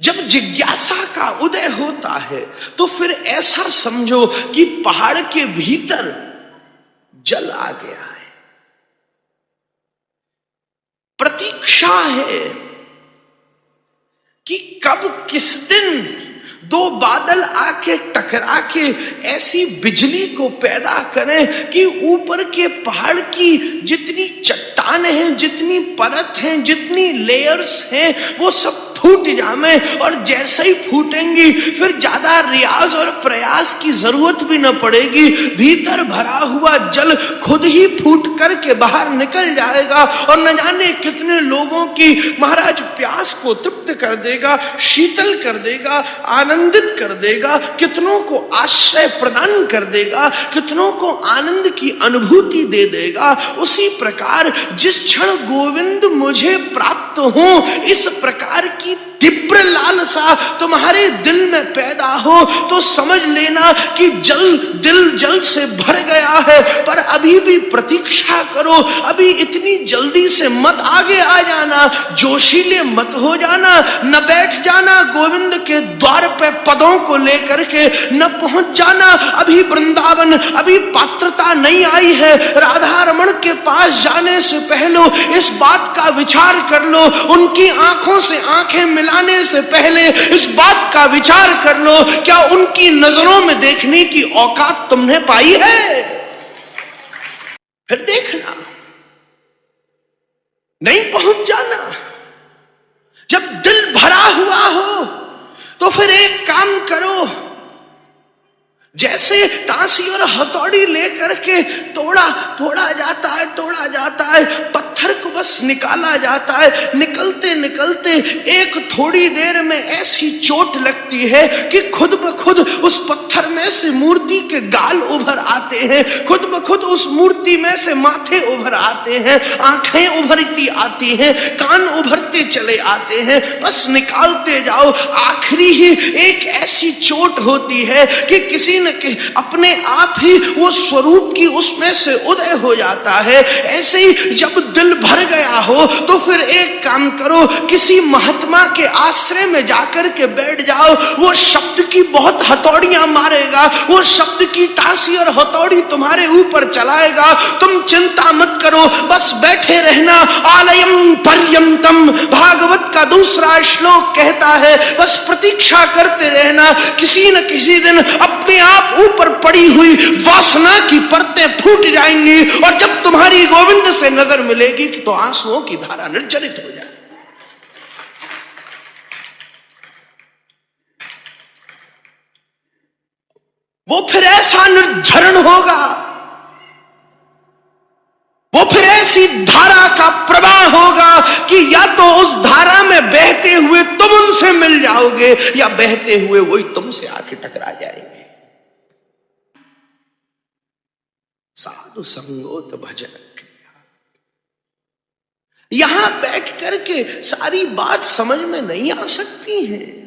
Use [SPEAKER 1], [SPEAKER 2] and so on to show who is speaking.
[SPEAKER 1] जब जिज्ञासा का उदय होता है तो फिर ऐसा समझो कि पहाड़ के भीतर जल आ गया है। प्रतीक्षा है कि कब किस दिन दो बादल आके टकरा के ऐसी बिजली को पैदा करें कि ऊपर के पहाड़ की जितनी चट्टानें हैं, जितनी परत हैं, जितनी लेयर्स हैं, वो सब फूट जावे। और जैसे ही फूटेंगी फिर ज्यादा रियाज और प्रयास की जरूरत भी न पड़ेगी। भीतर भरा हुआ जल खुद ही फूट करके बाहर निकल जाएगा और न जाने कितने लोगों की महाराज प्यास को तृप्त कर देगा, शीतल कर देगा, आनंदित कर देगा, कितनों को आश्रय प्रदान कर देगा, कितनों को आनंद की अनुभूति दे देगा। उसी प्रकार जिस क्षण गोविंद मुझे प्राप्त हो, इस प्रकार की तीव्र लालसा तुम्हारे दिल में पैदा हो तो समझ लेना कि दिल जल से भर गया है। पर अभी भी प्रतीक्षा करो, अभी इतनी जल्दी से मत आगे आ जाना, जोशीले मत हो जाना, न बैठ जाना गोविंद के द्वार पे पदों को लेकर के, न पहुंच जाना अभी वृंदावन, अभी पात्रता नहीं आई है। राधा रमण के पास जाने से पहले इस बात का विचार कर लो, उनकी आंखों से आंखें मिलाने से पहले इस बात का विचार कर लो, क्या उनकी नजरों में देखने की औकात तुमने पाई है? फिर देखना, नहीं पहुंच जाना। जब दिल भरा हुआ हो तो फिर एक काम करो, जैसे टांसी और हथौड़ी लेकर के तोड़ा जाता है, पत्थर को बस निकाला जाता है। निकलते निकलते एक थोड़ी देर में ऐसी चोट लगती है कि खुद ब खुद उस पत्थर में से मूर्ति के गाल उभर आते हैं, खुद ब खुद उस मूर्ति में से माथे उभर आते हैं, आंखें उभरती आती हैं, कान उभरते चले आते हैं। बस निकालते जाओ। आखिरी ही एक ऐसी चोट होती है कि किसी अपने आप ही वो स्वरूप की उसमें से उदय हो जाता है। ऐसे ही जब दिल भर गया हो तो फिर एक काम करो, किसी महात्मा के आश्रय में जाकर के बैठ जाओ। वो शब्द की बहुत हथौड़ियां मारेगा, वो शब्द की टांसी और हथौड़ी तुम्हारे ऊपर चलाएगा। तुम चिंता मत करो, बस बैठे रहना। आलयम पर्यंतम भागवत का दूसरा श्लोक कहता है, बस प्रतीक्षा करते रहना। किसी न किसी दिन अपने आप ऊपर पड़ी हुई वासना की परतें फूट जाएंगी और जब तुम्हारी गोविंद से नजर मिलेगी तो आंसुओं की धारा निर्जरित हो जाए। वो फिर ऐसा निर्झरण होगा, वो फिर ऐसी धारा का प्रवाह होगा कि या तो उस धारा में बहते हुए तुम उनसे मिल जाओगे या बहते हुए वही तुमसे आके टकरा जाएंगे। साधु संगोत भजन क्रिया। यहां बैठ करके सारी बात समझ में नहीं आ सकती है।